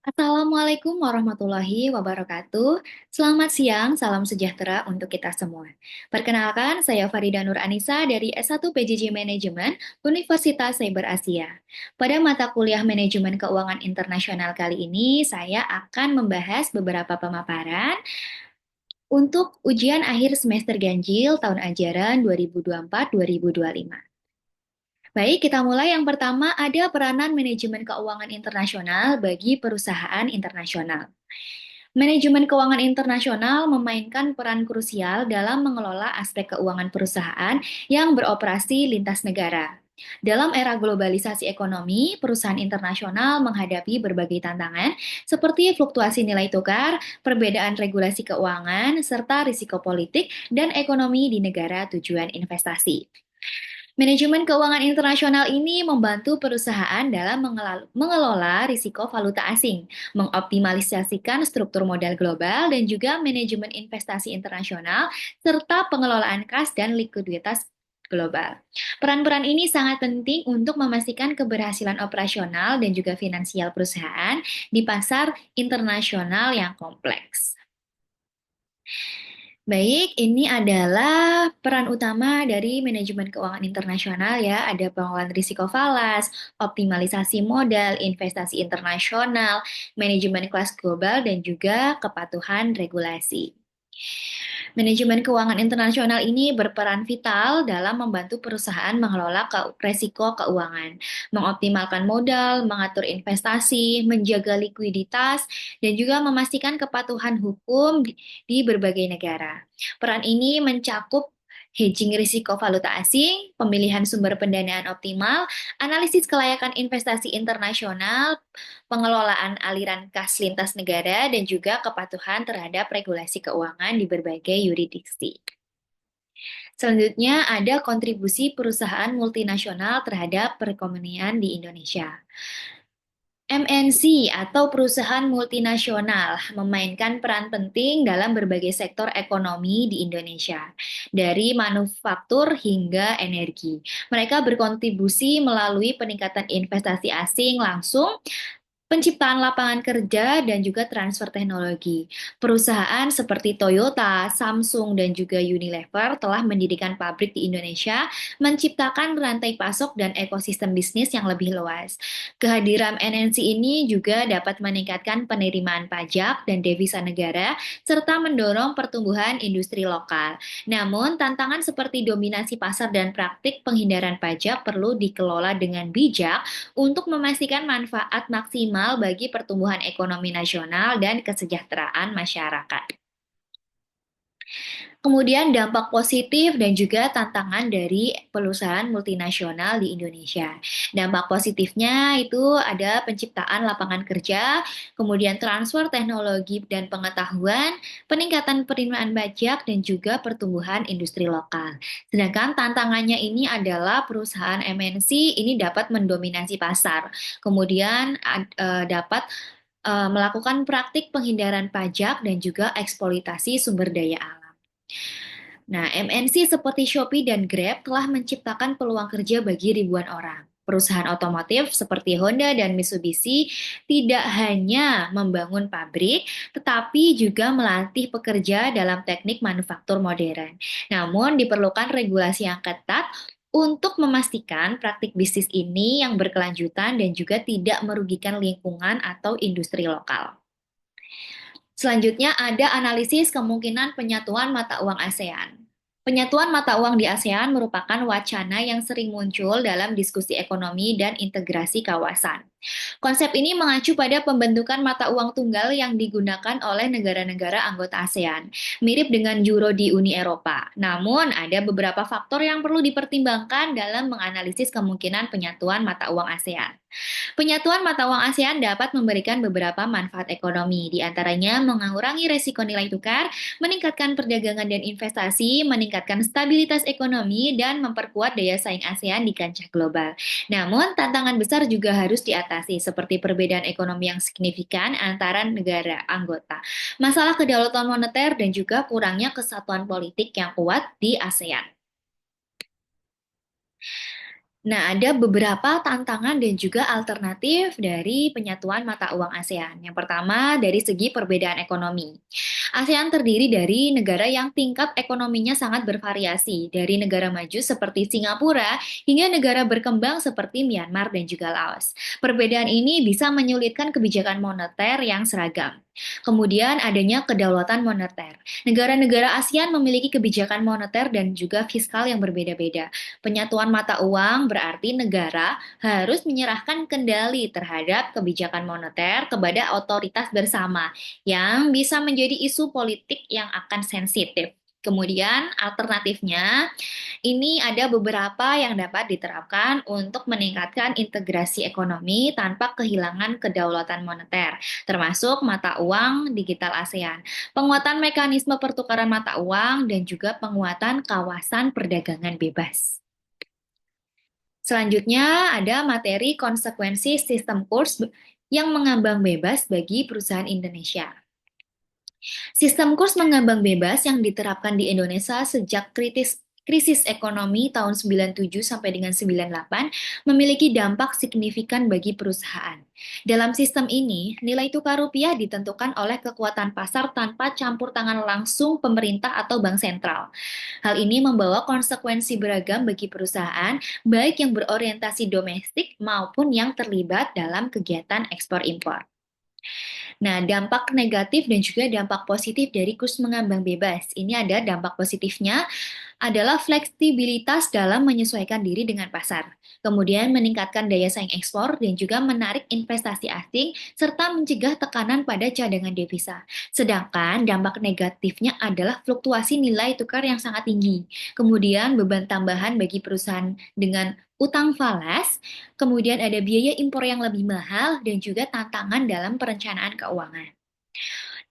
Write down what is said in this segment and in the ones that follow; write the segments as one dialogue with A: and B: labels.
A: Assalamualaikum warahmatullahi wabarakatuh. Selamat siang, salam sejahtera untuk kita semua. Perkenalkan, saya Farida Nur Anissa dari S1 PJJ Manajemen Universitas Cyber Asia. Pada mata kuliah Manajemen Keuangan Internasional kali ini, saya akan membahas beberapa pemaparan untuk ujian akhir semester ganjil tahun ajaran 2024-2025. Baik, kita mulai. Yang pertama, ada peranan manajemen keuangan internasional bagi perusahaan internasional. Manajemen keuangan internasional memainkan peran krusial dalam mengelola aspek keuangan perusahaan yang beroperasi lintas negara. Dalam era globalisasi ekonomi, perusahaan internasional menghadapi berbagai tantangan seperti fluktuasi nilai tukar, perbedaan regulasi keuangan, serta risiko politik dan ekonomi di negara tujuan investasi. Manajemen keuangan internasional ini membantu perusahaan dalam mengelola risiko valuta asing, mengoptimalisasikan struktur modal global, dan juga manajemen investasi internasional, serta pengelolaan kas dan likuiditas global. Peran-peran ini sangat penting untuk memastikan keberhasilan operasional dan juga finansial perusahaan di pasar internasional yang kompleks. Baik, ini adalah peran utama dari manajemen keuangan internasional ya. Ada pengelolaan risiko falas, optimalisasi modal, investasi internasional, manajemen kelas global, dan juga kepatuhan regulasi. Manajemen keuangan internasional ini berperan vital dalam membantu perusahaan mengelola resiko keuangan, mengoptimalkan modal, mengatur investasi, menjaga likuiditas, dan juga memastikan kepatuhan hukum di berbagai negara. Peran ini mencakup hedging risiko valuta asing, pemilihan sumber pendanaan optimal, analisis kelayakan investasi internasional, pengelolaan aliran kas lintas negara, dan juga kepatuhan terhadap regulasi keuangan di berbagai yurisdiksi. Selanjutnya ada kontribusi perusahaan multinasional terhadap perekonomian di Indonesia. MNC atau perusahaan multinasional memainkan peran penting dalam berbagai sektor ekonomi di Indonesia, dari manufaktur hingga energi. Mereka berkontribusi melalui peningkatan investasi asing langsung, penciptaan lapangan kerja, dan juga transfer teknologi. Perusahaan seperti Toyota, Samsung, dan juga Unilever telah mendirikan pabrik di Indonesia, menciptakan rantai pasok dan ekosistem bisnis yang lebih luas. Kehadiran NNC ini juga dapat meningkatkan penerimaan pajak dan devisa negara, serta mendorong pertumbuhan industri lokal. Namun, tantangan seperti dominasi pasar dan praktik penghindaran pajak perlu dikelola dengan bijak untuk memastikan manfaat maksimal bagi pertumbuhan ekonomi nasional dan kesejahteraan masyarakat. Kemudian dampak positif dan juga tantangan dari perusahaan multinasional di Indonesia. Dampak positifnya itu ada penciptaan lapangan kerja, kemudian transfer teknologi dan pengetahuan, peningkatan penerimaan pajak, dan juga pertumbuhan industri lokal. Sedangkan tantangannya ini adalah perusahaan MNC ini dapat mendominasi pasar, kemudian dapat melakukan praktik penghindaran pajak dan juga eksploitasi sumber daya alam. Nah, MNC seperti Shopee dan Grab telah menciptakan peluang kerja bagi ribuan orang. Perusahaan otomotif seperti Honda dan Mitsubishi tidak hanya membangun pabrik, tetapi juga melatih pekerja dalam teknik manufaktur modern. Namun, diperlukan regulasi yang ketat untuk memastikan praktik bisnis ini yang berkelanjutan dan juga tidak merugikan lingkungan atau industri lokal. Selanjutnya ada analisis kemungkinan penyatuan mata uang ASEAN. Penyatuan mata uang di ASEAN merupakan wacana yang sering muncul dalam diskusi ekonomi dan integrasi kawasan. Konsep ini mengacu pada pembentukan mata uang tunggal yang digunakan oleh negara-negara anggota ASEAN, mirip dengan euro di Uni Eropa. Namun, ada beberapa faktor yang perlu dipertimbangkan dalam menganalisis kemungkinan penyatuan mata uang ASEAN. Penyatuan mata uang ASEAN dapat memberikan beberapa manfaat ekonomi, di antaranya mengurangi resiko nilai tukar, meningkatkan perdagangan dan investasi, meningkatkan stabilitas ekonomi, dan memperkuat daya saing ASEAN di kancah global. Namun, tantangan besar juga harus diatasi, seperti perbedaan ekonomi yang signifikan antara negara anggota, masalah kedaulatan moneter, dan juga kurangnya kesatuan politik yang kuat di ASEAN. Nah, ada beberapa tantangan dan juga alternatif dari penyatuan mata uang ASEAN. Yang pertama, dari segi perbedaan ekonomi. ASEAN terdiri dari negara yang tingkat ekonominya sangat bervariasi, dari negara maju seperti Singapura hingga negara berkembang seperti Myanmar dan juga Laos. Perbedaan ini bisa menyulitkan kebijakan moneter yang seragam. Kemudian adanya kedaulatan moneter. Negara-negara ASEAN memiliki kebijakan moneter dan juga fiskal yang berbeda-beda. Penyatuan mata uang berarti negara harus menyerahkan kendali terhadap kebijakan moneter kepada otoritas bersama yang bisa menjadi isu politik yang akan sensitif. Kemudian alternatifnya, ini ada beberapa yang dapat diterapkan untuk meningkatkan integrasi ekonomi tanpa kehilangan kedaulatan moneter, termasuk mata uang digital ASEAN, penguatan mekanisme pertukaran mata uang, dan juga penguatan kawasan perdagangan bebas. Selanjutnya ada materi konsekuensi sistem kurs yang mengambang bebas bagi perusahaan Indonesia. Sistem kurs mengambang bebas yang diterapkan di Indonesia sejak krisis ekonomi tahun 97 sampai dengan 98 memiliki dampak signifikan bagi perusahaan. Dalam sistem ini, nilai tukar rupiah ditentukan oleh kekuatan pasar tanpa campur tangan langsung pemerintah atau bank sentral. Hal ini membawa konsekuensi beragam bagi perusahaan, baik yang berorientasi domestik maupun yang terlibat dalam kegiatan ekspor impor. Nah, dampak negatif dan juga dampak positif dari kurs mengambang bebas. Ini ada dampak positifnya adalah fleksibilitas dalam menyesuaikan diri dengan pasar. Kemudian meningkatkan daya saing ekspor dan juga menarik investasi asing serta mencegah tekanan pada cadangan devisa. Sedangkan dampak negatifnya adalah fluktuasi nilai tukar yang sangat tinggi. Kemudian beban tambahan bagi perusahaan dengan utang falas, kemudian ada biaya impor yang lebih mahal dan juga tantangan dalam perencanaan keuangan.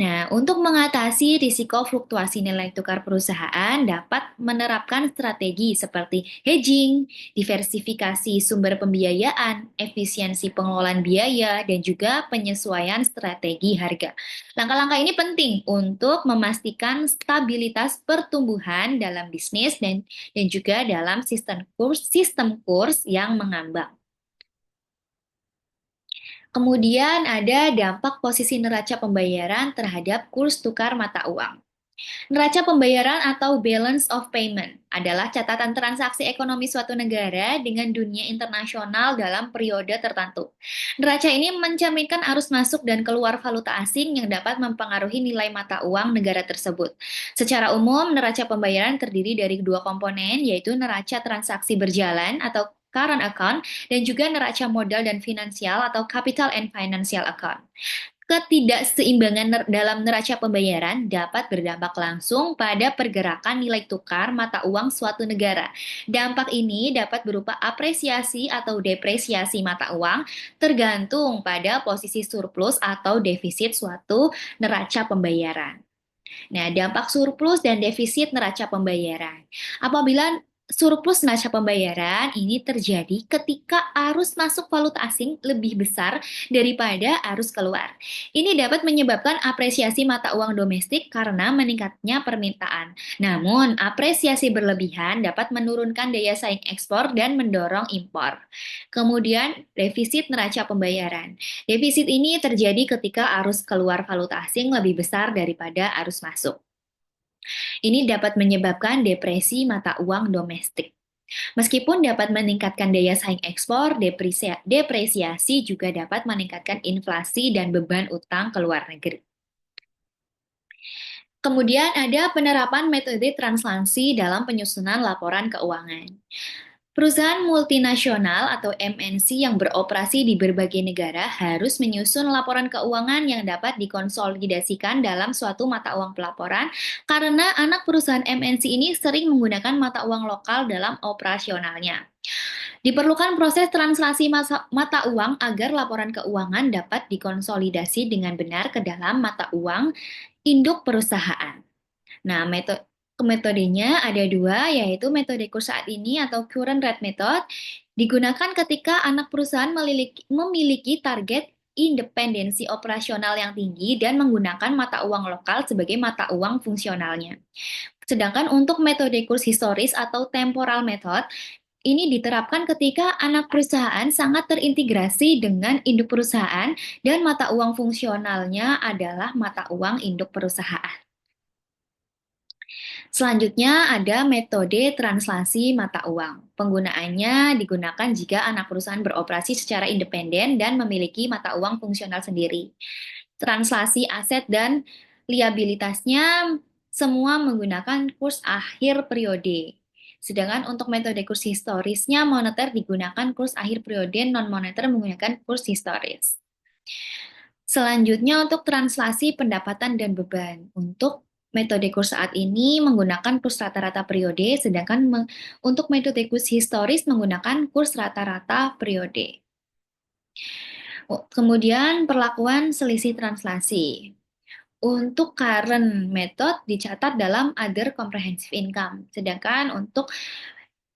A: Nah, untuk mengatasi risiko fluktuasi nilai tukar perusahaan dapat menerapkan strategi seperti hedging, diversifikasi sumber pembiayaan, efisiensi pengelolaan biaya, dan juga penyesuaian strategi harga. Langkah-langkah ini penting untuk memastikan stabilitas pertumbuhan dalam bisnis dan juga dalam sistem kurs yang mengambang. Kemudian ada dampak posisi neraca pembayaran terhadap kurs tukar mata uang. Neraca pembayaran atau balance of payment adalah catatan transaksi ekonomi suatu negara dengan dunia internasional dalam periode tertentu. Neraca ini mencerminkan arus masuk dan keluar valuta asing yang dapat mempengaruhi nilai mata uang negara tersebut. Secara umum, neraca pembayaran terdiri dari dua komponen, yaitu neraca transaksi berjalan atau current account dan juga neraca modal dan finansial atau capital and financial account. Ketidakseimbangan dalam neraca pembayaran dapat berdampak langsung pada pergerakan nilai tukar mata uang suatu negara. Dampak ini dapat berupa apresiasi atau depresiasi mata uang, tergantung pada posisi surplus atau defisit suatu neraca pembayaran. Nah, dampak surplus dan defisit neraca pembayaran. Apabila surplus neraca pembayaran ini terjadi ketika arus masuk valuta asing lebih besar daripada arus keluar. Ini dapat menyebabkan apresiasi mata uang domestik karena meningkatnya permintaan. Namun, apresiasi berlebihan dapat menurunkan daya saing ekspor dan mendorong impor. Kemudian, defisit neraca pembayaran. Defisit ini terjadi ketika arus keluar valuta asing lebih besar daripada arus masuk. Ini dapat menyebabkan depresi mata uang domestik. Meskipun dapat meningkatkan daya saing ekspor, depresiasi juga dapat meningkatkan inflasi dan beban utang ke luar negeri. Kemudian ada penerapan metode translasi dalam penyusunan laporan keuangan. Perusahaan multinasional atau MNC yang beroperasi di berbagai negara harus menyusun laporan keuangan yang dapat dikonsolidasikan dalam suatu mata uang pelaporan karena anak perusahaan MNC ini sering menggunakan mata uang lokal dalam operasionalnya. Diperlukan proses translasi mata uang agar laporan keuangan dapat dikonsolidasi dengan benar ke dalam mata uang induk perusahaan. Nah, metodenya ada dua, yaitu metode kurs saat ini atau current rate method, digunakan ketika anak perusahaan memiliki target independensi operasional yang tinggi dan menggunakan mata uang lokal sebagai mata uang fungsionalnya. Sedangkan untuk metode kurs historis atau temporal method, Ini diterapkan ketika anak perusahaan sangat terintegrasi dengan induk perusahaan dan mata uang fungsionalnya adalah mata uang induk perusahaan. Selanjutnya ada metode translasi mata uang. Penggunaannya digunakan jika anak perusahaan beroperasi secara independen dan memiliki mata uang fungsional sendiri. Translasi aset dan liabilitasnya semua menggunakan kurs akhir periode. Sedangkan untuk metode kurs historisnya moneter digunakan kurs akhir periode, non moneter menggunakan kurs historis. Selanjutnya untuk translasi pendapatan dan beban. Untuk metode kurs saat ini menggunakan kurs rata-rata periode, sedangkan untuk metode kurs historis menggunakan kurs rata-rata periode. Kemudian perlakuan selisih translasi. Untuk current method dicatat dalam other comprehensive income, sedangkan untuk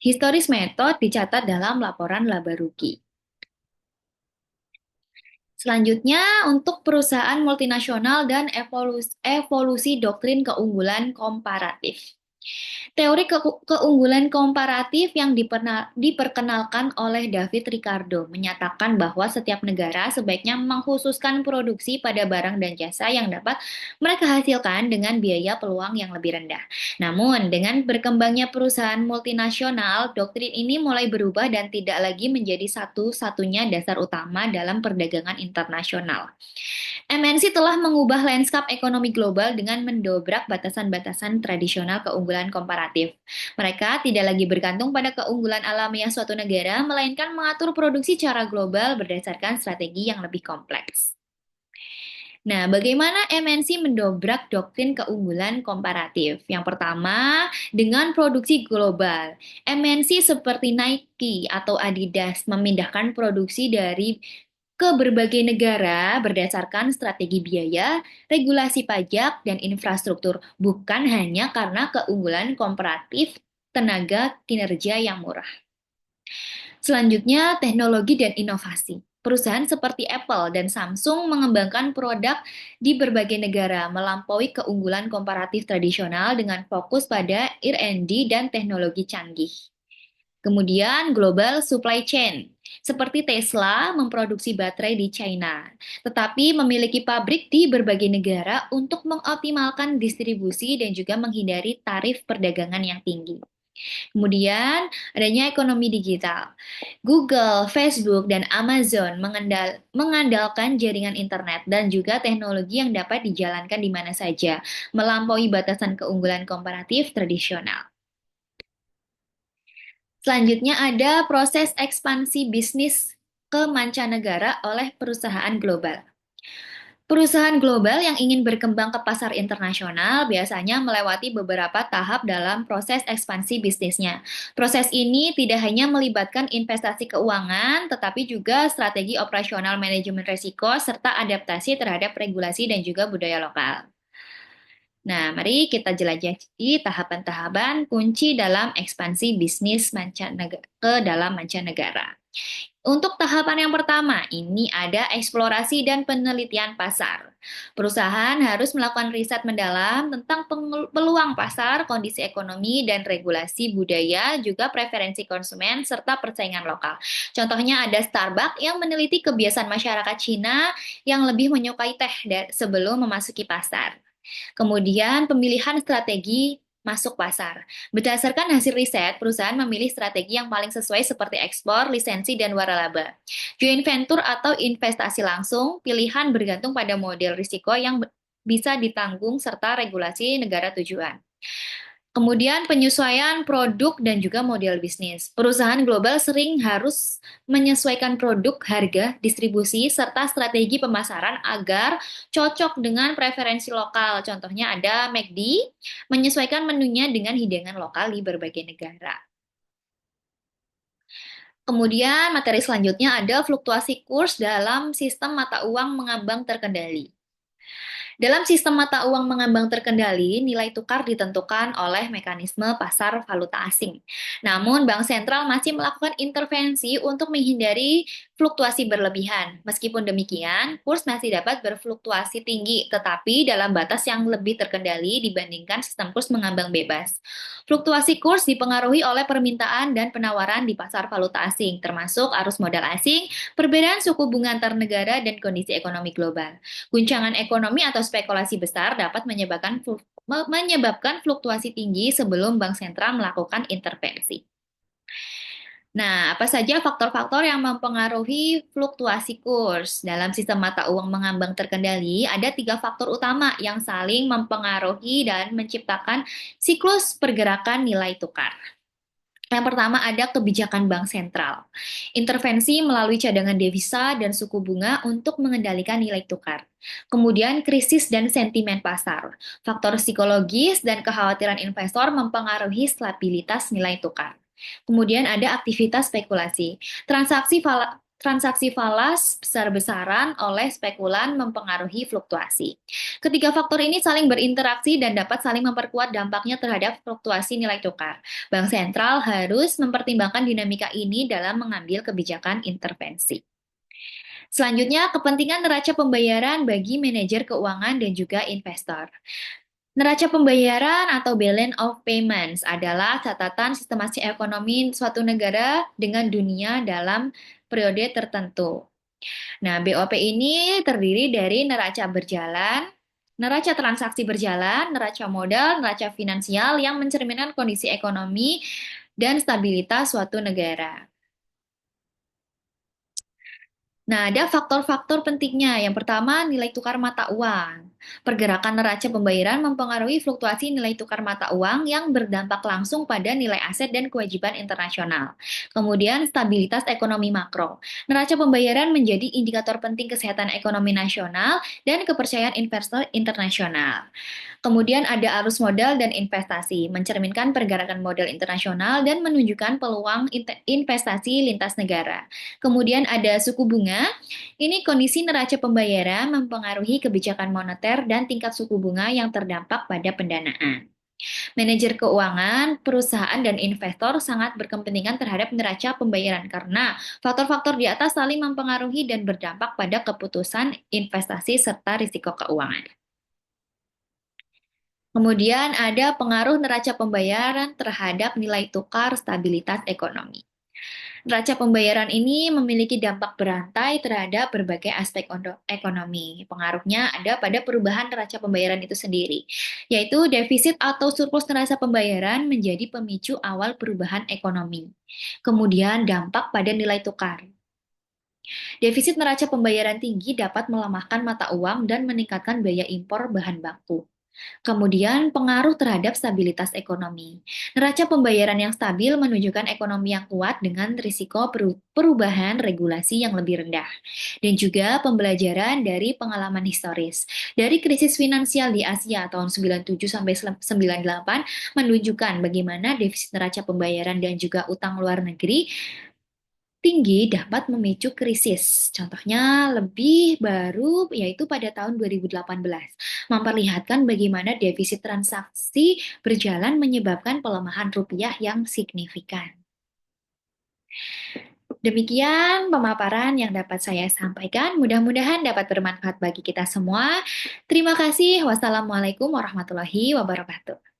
A: historis method dicatat dalam laporan laba rugi. Selanjutnya, untuk perusahaan multinasional dan evolusi doktrin keunggulan komparatif. Teori keunggulan komparatif yang diperkenalkan oleh David Ricardo menyatakan bahwa setiap negara sebaiknya mengkhususkan produksi pada barang dan jasa yang dapat mereka hasilkan dengan biaya peluang yang lebih rendah. Namun, dengan berkembangnya perusahaan multinasional, doktrin ini mulai berubah dan tidak lagi menjadi satu-satunya dasar utama dalam perdagangan internasional. MNC telah mengubah lanskap ekonomi global dengan mendobrak batasan-batasan tradisional keunggulan komparatif. Mereka tidak lagi bergantung pada keunggulan alamiah suatu negara, melainkan mengatur produksi secara global berdasarkan strategi yang lebih kompleks. Nah, bagaimana MNC mendobrak doktrin keunggulan komparatif? Yang pertama, dengan produksi global. MNC seperti Nike atau Adidas memindahkan produksi dari ke berbagai negara berdasarkan strategi biaya, regulasi pajak, dan infrastruktur, bukan hanya karena keunggulan komparatif tenaga kinerja yang murah. Selanjutnya, teknologi dan inovasi. Perusahaan seperti Apple dan Samsung mengembangkan produk di berbagai negara, melampaui keunggulan komparatif tradisional dengan fokus pada R&D dan teknologi canggih. Kemudian global supply chain, seperti Tesla memproduksi baterai di China, tetapi memiliki pabrik di berbagai negara untuk mengoptimalkan distribusi dan juga menghindari tarif perdagangan yang tinggi. Kemudian adanya ekonomi digital. Google, Facebook, dan Amazon mengandalkan jaringan internet dan juga teknologi yang dapat dijalankan di mana saja, melampaui batasan keunggulan komparatif tradisional. Selanjutnya ada proses ekspansi bisnis ke mancanegara oleh perusahaan global. Perusahaan global yang ingin berkembang ke pasar internasional biasanya melewati beberapa tahap dalam proses ekspansi bisnisnya. Proses ini tidak hanya melibatkan investasi keuangan, tetapi juga strategi operasional manajemen risiko serta adaptasi terhadap regulasi dan juga budaya lokal. Nah, mari kita jelajahi tahapan-tahapan kunci dalam ekspansi bisnis ke dalam mancanegara. Untuk tahapan yang pertama, ini ada eksplorasi dan penelitian pasar. Perusahaan harus melakukan riset mendalam tentang peluang pasar, kondisi ekonomi, dan regulasi budaya, juga preferensi konsumen, serta persaingan lokal. Contohnya ada Starbucks yang meneliti kebiasaan masyarakat Cina yang lebih menyukai teh sebelum memasuki pasar. Kemudian pemilihan strategi masuk pasar. Berdasarkan hasil riset, perusahaan memilih strategi yang paling sesuai seperti ekspor, lisensi, dan waralaba. Joint venture atau investasi langsung, pilihan bergantung pada model risiko yang bisa ditanggung serta regulasi negara tujuan. Kemudian penyesuaian produk dan juga model bisnis. Perusahaan global sering harus menyesuaikan produk, harga, distribusi, serta strategi pemasaran agar cocok dengan preferensi lokal. Contohnya ada McD, menyesuaikan menunya dengan hidangan lokal di berbagai negara. Kemudian materi selanjutnya ada fluktuasi kurs dalam sistem mata uang mengambang terkendali. Dalam sistem mata uang mengambang terkendali, nilai tukar ditentukan oleh mekanisme pasar valuta asing. Namun, Bank Sentral masih melakukan intervensi untuk menghindari fluktuasi berlebihan. Meskipun demikian, kurs masih dapat berfluktuasi tinggi, tetapi dalam batas yang lebih terkendali dibandingkan sistem kurs mengambang bebas. Fluktuasi kurs dipengaruhi oleh permintaan dan penawaran di pasar valuta asing, termasuk arus modal asing, perbedaan suku bunga antar negara, dan kondisi ekonomi global. Guncangan ekonomi atau spekulasi besar dapat menyebabkan fluktuasi tinggi sebelum bank sentral melakukan intervensi. Nah, apa saja faktor-faktor yang mempengaruhi fluktuasi kurs? Dalam sistem mata uang mengambang terkendali, ada tiga faktor utama yang saling mempengaruhi dan menciptakan siklus pergerakan nilai tukar. Yang pertama ada kebijakan bank sentral. Intervensi melalui cadangan devisa dan suku bunga untuk mengendalikan nilai tukar. Kemudian krisis dan sentimen pasar. Faktor psikologis dan kekhawatiran investor mempengaruhi stabilitas nilai tukar. Kemudian ada aktivitas spekulasi. Transaksi falas besar-besaran oleh spekulan mempengaruhi fluktuasi. Ketiga faktor ini saling berinteraksi dan dapat saling memperkuat dampaknya terhadap fluktuasi nilai tukar. Bank sentral harus mempertimbangkan dinamika ini dalam mengambil kebijakan intervensi. Selanjutnya, kepentingan neraca pembayaran bagi manajer keuangan dan juga investor. Neraca pembayaran atau balance of payments adalah catatan sistemasi ekonomi suatu negara dengan dunia dalam periode tertentu. Nah, BOP ini terdiri dari neraca berjalan, neraca transaksi berjalan, neraca modal, neraca finansial yang mencerminkan kondisi ekonomi dan stabilitas suatu negara. Nah, ada faktor-faktor pentingnya. Yang pertama, nilai tukar mata uang. Pergerakan neraca pembayaran mempengaruhi fluktuasi nilai tukar mata uang yang berdampak langsung pada nilai aset dan kewajiban internasional. Kemudian, stabilitas ekonomi makro. Neraca pembayaran menjadi indikator penting kesehatan ekonomi nasional dan kepercayaan investor internasional. Kemudian ada arus modal dan investasi, mencerminkan pergerakan modal internasional dan menunjukkan peluang investasi lintas negara. Kemudian ada suku bunga, ini kondisi neraca pembayaran mempengaruhi kebijakan moneter dan tingkat suku bunga yang terdampak pada pendanaan. Manajer keuangan, perusahaan, dan investor sangat berkepentingan terhadap neraca pembayaran karena faktor-faktor di atas saling mempengaruhi dan berdampak pada keputusan investasi serta risiko keuangan. Kemudian ada pengaruh neraca pembayaran terhadap nilai tukar stabilitas ekonomi. Neraca pembayaran ini memiliki dampak berantai terhadap berbagai aspek ekonomi. Pengaruhnya ada pada perubahan neraca pembayaran itu sendiri, yaitu defisit atau surplus neraca pembayaran menjadi pemicu awal perubahan ekonomi. Kemudian dampak pada nilai tukar. Defisit neraca pembayaran tinggi dapat melemahkan mata uang dan meningkatkan biaya impor bahan baku. Kemudian, pengaruh terhadap stabilitas ekonomi. Neraca pembayaran yang stabil menunjukkan ekonomi yang kuat dengan risiko perubahan regulasi yang lebih rendah. Dan juga pembelajaran dari pengalaman historis. Dari krisis finansial di Asia tahun 97 sampai 98 menunjukkan bagaimana defisit neraca pembayaran dan juga utang luar negeri tinggi dapat memicu krisis. Contohnya lebih baru yaitu pada tahun 2018, memperlihatkan bagaimana defisit transaksi berjalan menyebabkan pelemahan rupiah yang signifikan. Demikian pemaparan yang dapat saya sampaikan. Mudah-mudahan dapat bermanfaat bagi kita semua. Terima kasih. Wassalamualaikum warahmatullahi wabarakatuh.